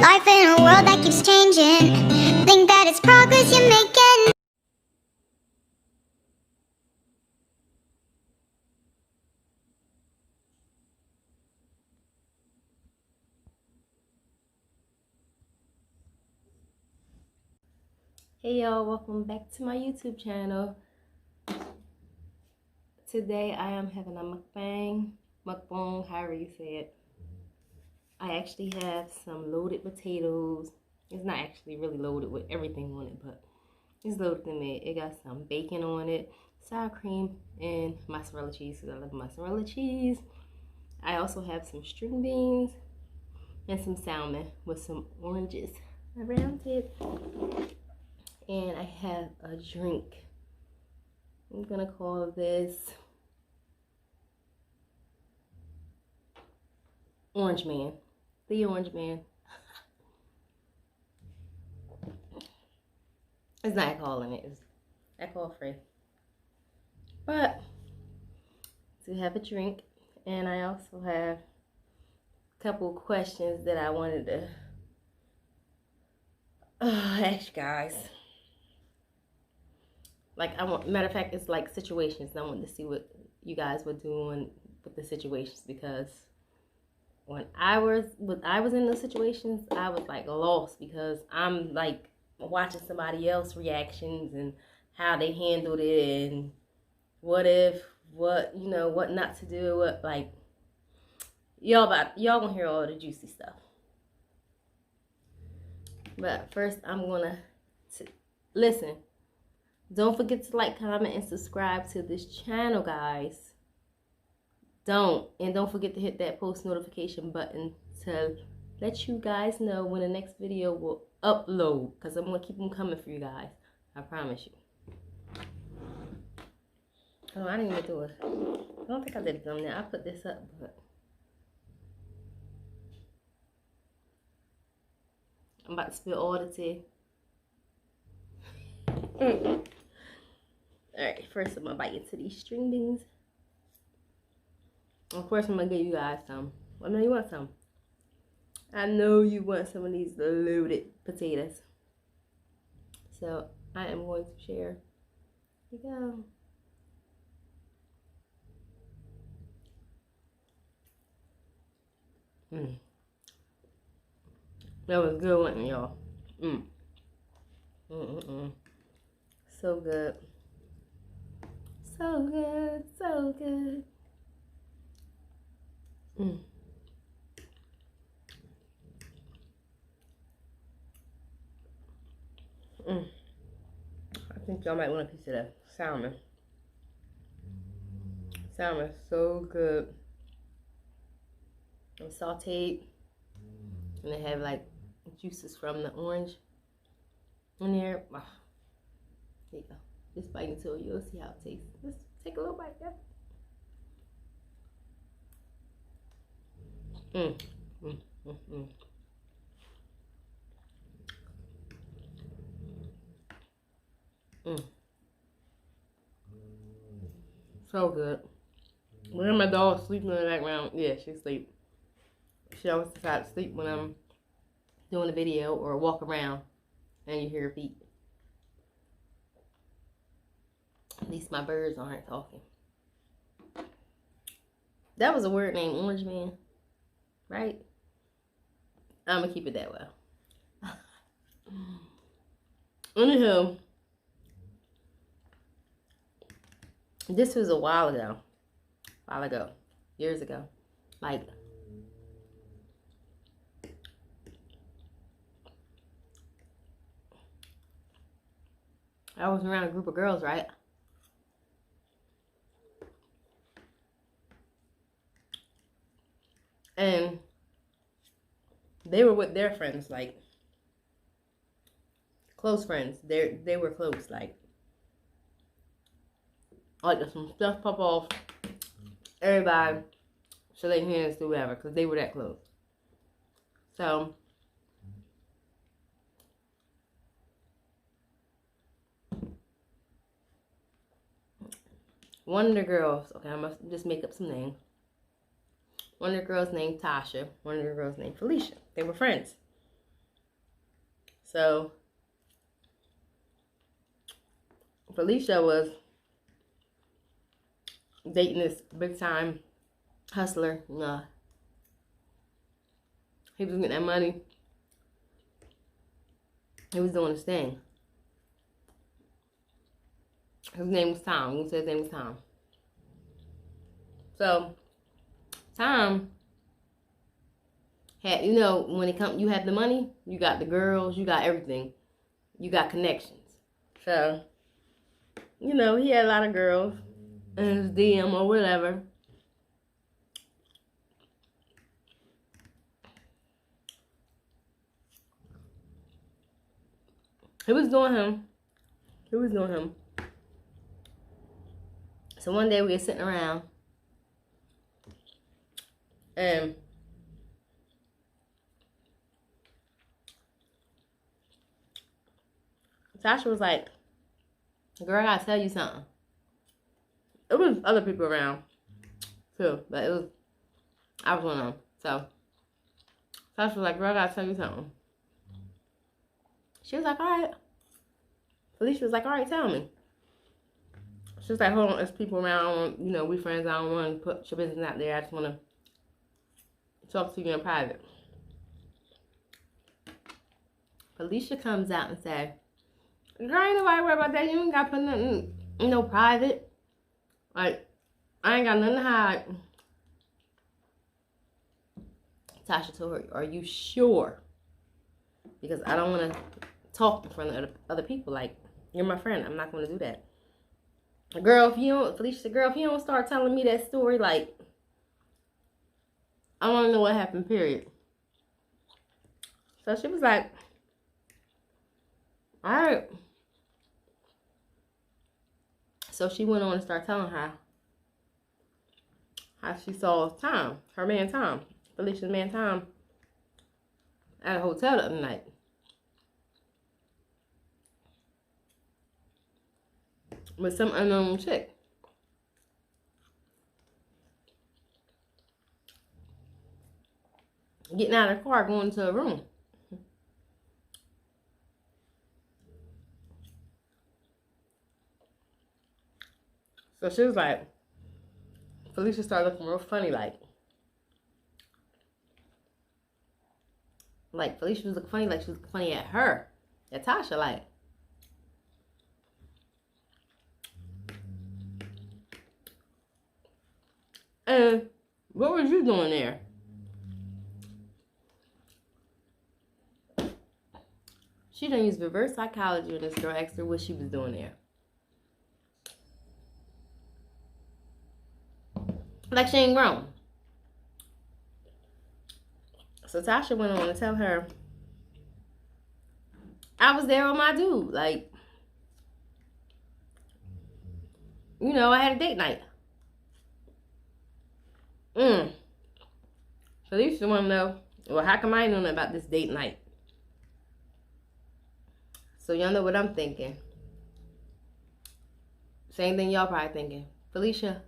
Life in a world that keeps changing. Think that it's progress you're making. Hey y'all, welcome back to my YouTube channel. Today I am having a mukbang, however you say it. I actually have some loaded potatoes. It's not actually really loaded with everything on it, but it's loaded in it. It got some bacon on it, sour cream, and mozzarella cheese, because I love mozzarella cheese. I also have some string beans and some salmon with some oranges around it. And I have a drink. I'm gonna call this Orange Man. The Orange Man. It's not calling it. It's alcohol free. But to have a drink, and I also have a couple questions that I wanted to ask you guys. Like, matter of fact, it's like situations. And I wanted to see what you guys were doing with the situations, because when I was in those situations, I was like lost, because I'm like watching somebody else's reactions and how they handled it, and what not to do, what, like, y'all gonna hear all the juicy stuff. But first, I'm gonna listen. Don't forget to like, comment, and subscribe to this channel, guys. Don't forget to hit that post notification button to let you guys know when the next video will upload, because I'm going to keep them coming for you guys. I promise you. Oh, I didn't even do it. I don't think I did a thumbnail. I put this up, but I'm about to spill all the tea. Alright, first I'm going to bite into these string beans. Of course, I'm going to give you guys some. I know you want some. I know you want some of these loaded potatoes. So, I am going to share. Here you go. That was a good one, y'all. So good. So good. So good. I think y'all might want a piece of that salmon. Salmon is so good. And sauteed. And they have like juices from the orange in there. Oh, there you go. Just bite until you'll see how it tastes. Just take a little bite there. So good. When my dog sleeping in the background, yeah, she's asleep. She always decides to sleep when I'm doing a video or walk around and you hear her feet. At least my birds aren't talking. That was a word named Orange Man, right? I'm gonna keep it that way. Anywho, this was a while ago, years ago. Like, I was around a group of girls, right? And they were with their friends, like close friends. They were close, like some stuff pop off. Everybody should their hands do whatever, because they were that close. So one of the girls, okay, I must just make up some names. One of the girls named Tasha. One of the girls named Felicia. They were friends. So Felicia was dating this big time hustler. He was getting that money. He was doing his thing. His name was Tom. We said his name was Tom. So Tom had, when it comes, you have the money, you got the girls, you got everything, you got connections. So, he had a lot of girls in his DM or whatever. He was doing him. So one day we were sitting around, and Tasha was like, girl, I gotta tell you something. It was other people around too, but I was one of them. So Tasha was like, girl, I gotta tell you something. She was like, all right. Felicia was like, all right, tell me. She was like, hold on, there's people around, we friends, I don't want to put your business out there. I just want to talk to you in private. Felicia comes out and says, girl, ain't nobody worry about that. You ain't got to put nothing, private. Like, I ain't got nothing to hide. Tasha told her, are you sure? Because I don't want to talk in front of other people. Like, you're my friend. I'm not going to do that. Felicia said, girl, if you don't start telling me that story, like, I want to know what happened, period. So she was like, all right. So she went on and started telling her how she saw Tom, her man Tom, Felicia's man Tom, at a hotel the other night. With some unknown chick. Getting out of the car, going to a room. So she was like, Felicia started looking real funny, like Felicia was looking funny, like she was looking funny at her, at Tasha, like. And what was you doing there? She done used reverse psychology when this girl asked her what she was doing there. Like she ain't grown. So Tasha went on to tell her, I was there with my dude. Like, I had a date night. Felicia want to know, well, how come I ain't know nothing about this date night? So y'all know what I'm thinking. Same thing y'all probably thinking. Felicia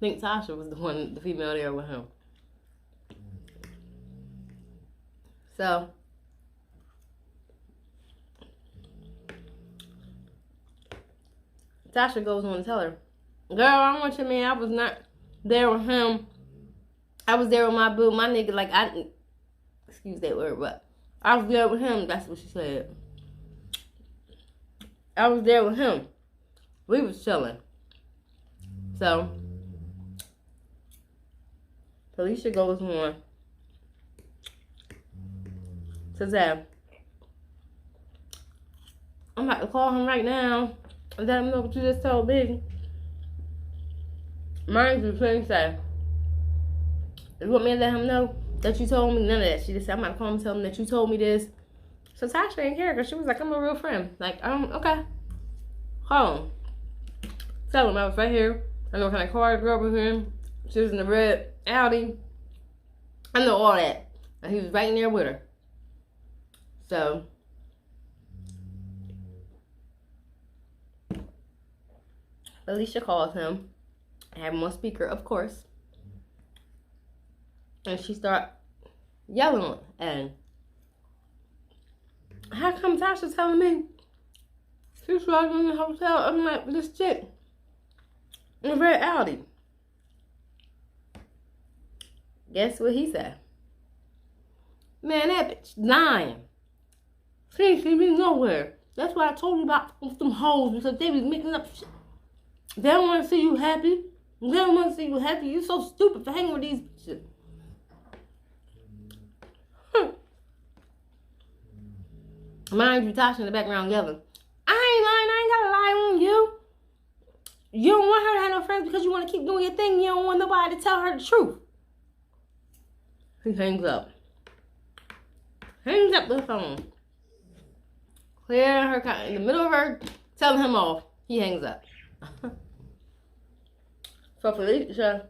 think Tasha was the female there with him. So Tasha goes on to tell her, girl, I don't want your man. I was not there with him. I was there with my boo, my nigga. Like, excuse that word, but I was there with him. That's what she said. I was there with him. We was chilling. So Felicia goes on to say, I'm about to call him right now and let him know what you just told me. Mind you, Felicia said, you want me to let him know that you told me? None of that. She just said, I'm about to call him and tell him that you told me this. So Tasha didn't care because she was like, I'm a real friend. Like, okay. Hold on. Tell him I was right here. I know what kind of car the girl was in. She was in the red Audi. I know all that. And he was right in there with her. So Alicia calls him. I have him on speaker, of course. And she start yelling at him. How come Tasha telling me she's walking in the hotel? I'm like, this chick in a red Audi. Guess what he said? Man, that bitch lying. She ain't seen me nowhere. That's why I told you about them hoes, because they was making up shit. They don't want to see you happy. They don't want to see you happy. You so stupid for hanging with these bitches. Mind you, Tasha in the background yelling, I ain't lying. I ain't got to lie on you. You don't want her to have no friends because you want to keep doing your thing. You don't want nobody to tell her the truth. He hangs up. Hangs up the phone. Clear her, in the middle of her telling him off. He hangs up. So Felicia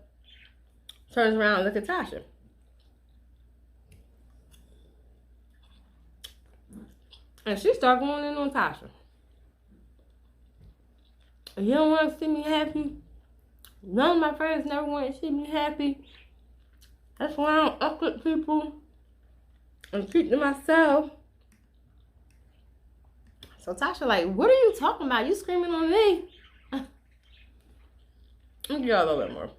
turns around and looks at Tasha. And she starts going in on Tasha. You don't want to see me happy. None of my friends never want to see me happy. That's why I don't upload people and keep to myself. So Tasha like, what are you talking about? You screaming on me? Let me give y'all a little bit more.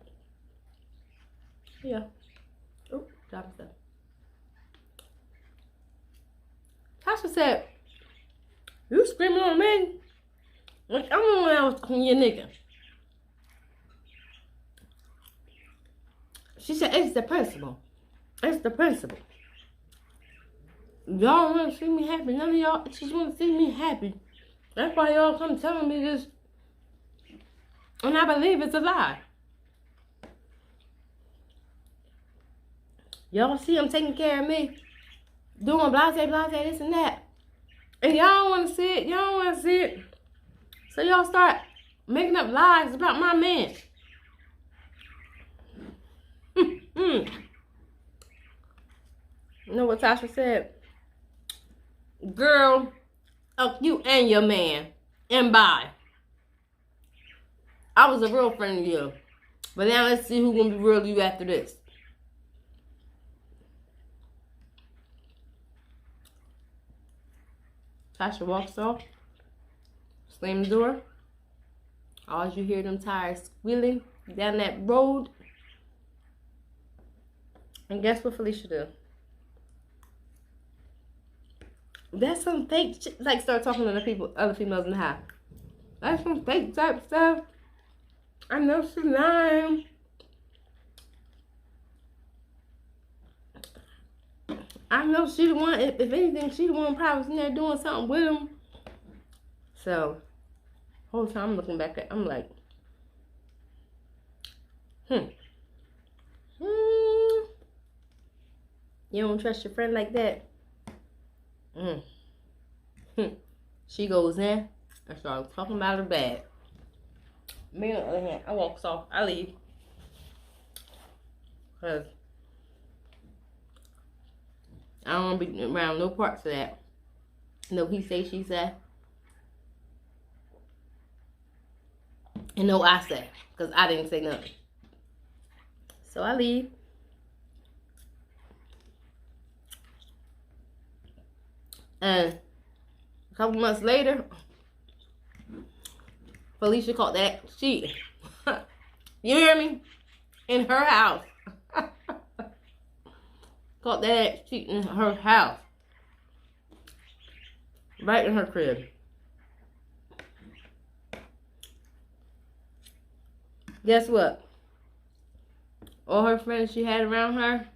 Yeah. Oh, drop stuff. Tasha said, you screaming on me? Like, I'm the one that was talking to your nigga. She said, it's the principle. It's the principle. Y'all want to see me happy. None of y'all just want to see me happy. That's why y'all come telling me this. And I believe it's a lie. Y'all see him taking care of me. Doing blase, this and that. And y'all don't want to see it. Y'all don't want to see it. So y'all start making up lies about my man. You know what Tasha said? Girl, you and your man. And bye. I was a real friend of you. But now let's see who's going to be real to you after this. Tasha walks off. Slam the door. All you hear them tires squealing down that road. And guess what Felicia do? That's some fake shit. Like, start talking to the people, other females in the house. That's some fake type stuff. I know she's lying. I know she the one, if anything, she the one probably in there doing something with him. So, whole time I'm looking back at, I'm like, You don't trust your friend like that? She goes in and starts talking about her bad. Me on the other hand, I walks off. I leave. Because I don't want to be around no parts of that. No he say, she say. And no I say. Because I didn't say nothing. So I leave. And a couple months later, Felicia caught that cheating. You hear me? In her house. Caught that cheating in her house. Right in her crib. Guess what? All her friends she had around her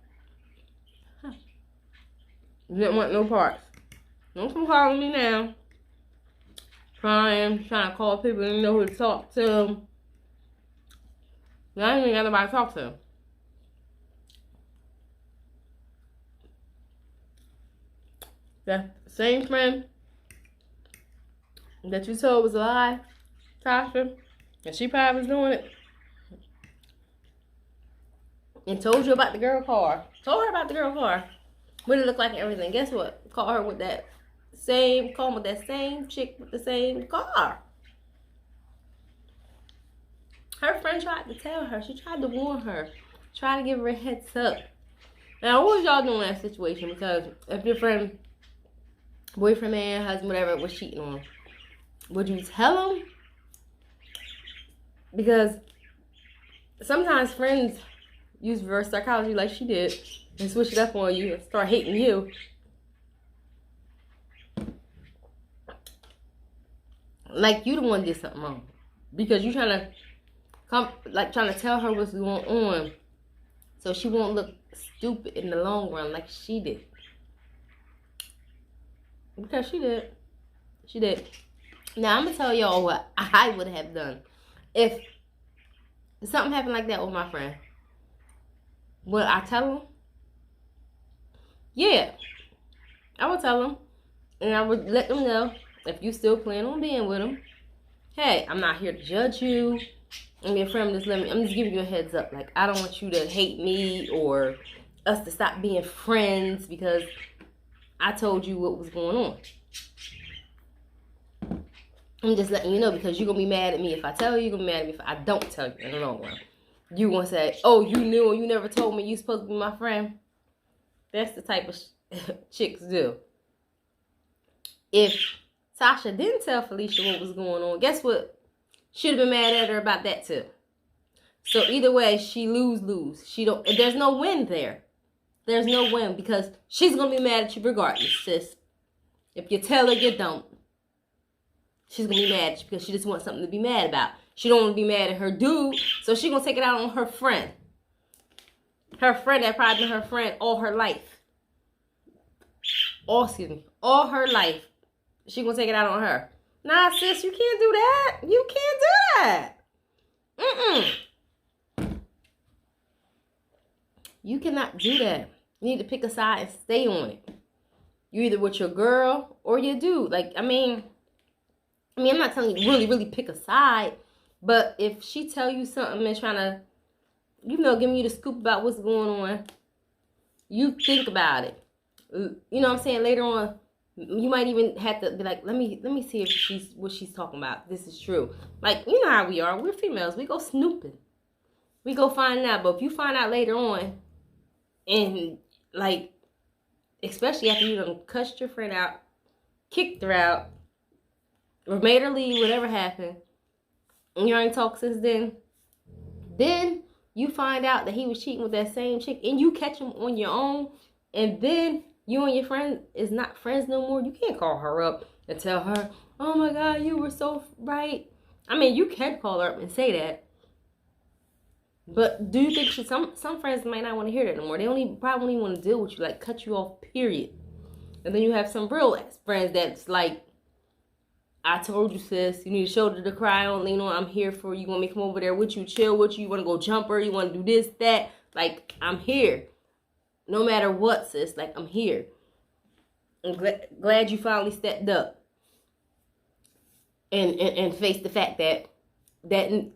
didn't want no parts. Don't come calling me now. Trying to call people and know who to talk to. I ain't even got nobody to talk to. That same friend that you told was a lie, Tasha, and she probably was doing it, and told you about the girl car. Told her about the girl car. What it looked like and everything. Guess what? Call her with that same, call with that same chick with the same car. Her friend tried to tell her. She tried to warn her. Tried to give her a heads up. Now, what was y'all doing in that situation? Because if your friend boyfriend, man, husband, whatever, was cheating on him, would you tell him? Because sometimes friends use reverse psychology like she did and switch it up on you and start hating you. Like you the one did something wrong. Because you trying to tell her what's going on so she won't look stupid in the long run like she did. Because she did. She did. Now I'm gonna tell y'all what I would have done if something happened like that with my friend. Would I tell him? Yeah, I would tell him, and I would let them know if you still plan on being with him. Hey, I'm not here to judge you. I'm your friend. I'm just giving you a heads up. Like, I don't want you to hate me or us to stop being friends because I told you what was going on. I'm just letting you know because you're going to be mad at me if I tell you. You're going to be mad at me if I don't tell you in the long run. You're going to say, oh, you knew and you never told me you supposed to be my friend. That's the type of chicks do. If Tasha didn't tell Felicia what was going on, guess what? Should have been mad at her about that too. So either way, she lose. There's no win there. There's no win because she's going to be mad at you regardless, sis. If you tell her you don't. She's going to be mad at you because she just wants something to be mad about. She don't want to be mad at her dude, so she's going to take it out on her friend. Her friend that probably been her friend all her life. All her life. She's going to take it out on her. Nah, sis, you can't do that. You can't do that. You cannot do that. You need to pick a side and stay on it. You're either with your girl or your dude. Like, I mean, I'm not telling you really pick a side. But if she tell you something and trying to, giving you the scoop about what's going on, you think about it. You know what I'm saying? Later on, you might even have to be like, let me see if what she's talking about. This is true. Like, you know how we are. We're females. We go snooping. We go find out. But if you find out later on, and like, especially after you done cussed your friend out, kicked her out, or made her leave, whatever happened, and you ain't talked since then you find out that he was cheating with that same chick, and you catch him on your own, and then you and your friend is not friends no more. You can't call her up and tell her, oh my God, you were so right. I mean, you can call her up and say that. But do you think some friends might not want to hear that no more? They probably don't even want to deal with you, like cut you off, period. And then you have some real ass friends that's like, I told you, sis, you need a shoulder to cry on, lean on, I'm here for you. You want me to come over there with you, chill with you, you want to go jumper, you want to do this, that. Like, I'm here. No matter what, sis, like, I'm here. I'm glad you finally stepped up and faced the fact that ain't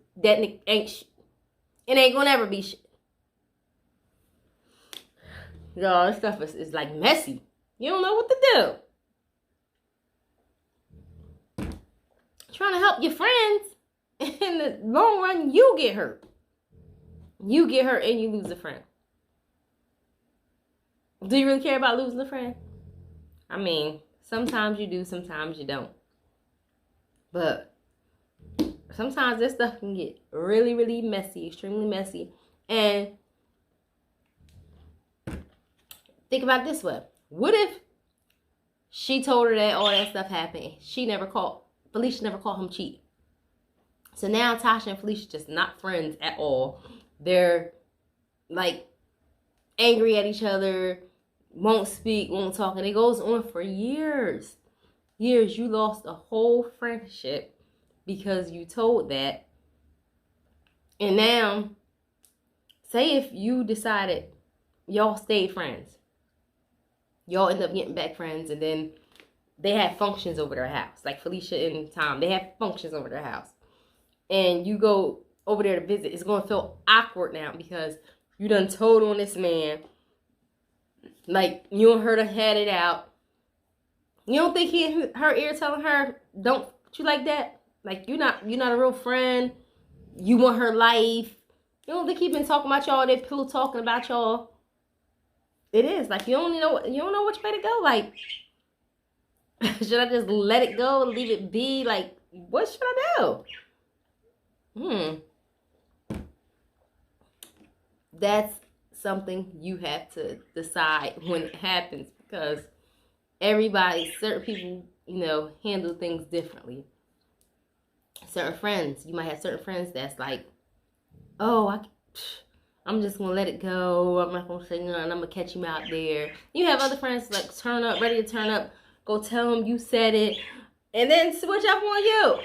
it ain't gonna ever be shit. Y'all, this stuff is like messy. You don't know what to do. Trying to help your friends. In the long run, you get hurt. You get hurt and you lose a friend. Do you really care about losing a friend? I mean, sometimes you do, sometimes you don't. But sometimes this stuff can get really messy, extremely messy. And think about it this way. What if she told her that all that stuff happened? Felicia never called him cheating. So now Tasha and Felicia just not friends at all. They're like angry at each other, won't speak, won't talk, and it goes on for years. Years. You lost a whole friendship because you told that. And now, say if you decided y'all stayed friends. Y'all end up getting back friends, and then they have functions over their house. Like Felicia and Tom, they have functions over their house. And you go over there to visit. It's going to feel awkward now because you done told on this man. Like, you and her done had it out. You don't think he in her ear telling her, don't you like that? Like, you're not a real friend. You want her life. You don't think he been talking about y'all, that pillow talking about y'all? It is. Like, you don't know which way to go. Like, Should I just let it go and leave it be? Like, what should I do? That's something you have to decide when it happens, because certain people, handle things differently. Certain friends, you might have certain friends that's like, oh, I'm just gonna let it go. I'm not gonna say nothing. I'm gonna catch him out there. You have other friends like turn up, ready to turn up. Go tell them you said it, and then switch up on you.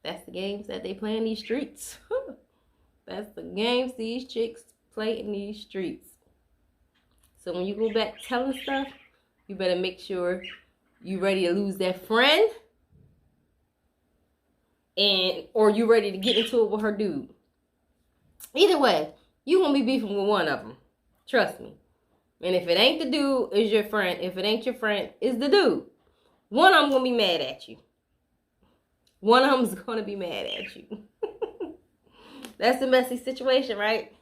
That's the games that they play in these streets. That's the games these chicks play in these streets. So when you go back telling stuff, you better make sure you ready to lose that friend, or you ready to get into it with her dude. Either way, you gonna be beefing with one of them. Trust me. And if it ain't the dude, it's your friend. If it ain't your friend, it's the dude. One of them gonna be mad at you. One of them's gonna be mad at you. That's a messy situation, right?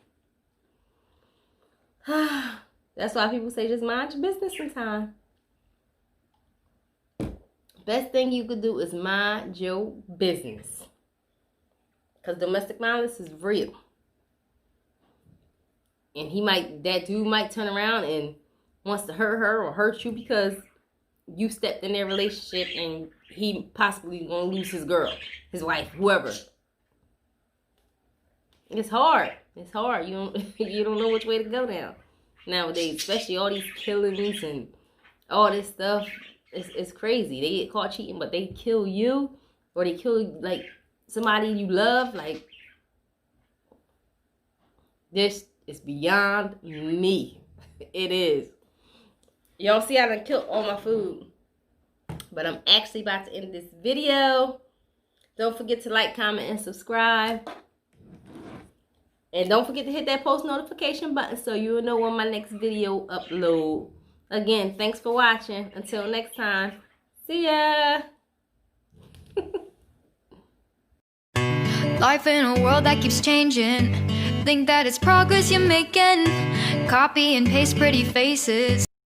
That's why people say just mind your business sometimes. Best thing you could do is mind your business. Because domestic violence is real. And that dude might turn around and wants to hurt her or hurt you because you stepped in their relationship, and he possibly gonna lose his girl, his wife, whoever. It's hard. It's hard. You don't know which way to go now nowadays, especially all these killings and all this stuff. It's crazy. They get caught cheating, but they kill you, or they kill like somebody you love. Like, this is beyond me. It is. Y'all see I done killed all my food, but I'm actually about to end this video. Don't forget to like, comment, and subscribe. And don't forget to hit that post notification button so you'll know when my next video upload. Again, thanks for watching. Until next time, see ya. Life in a world that keeps changing. Think that it's progress you're making. Copy and paste pretty faces.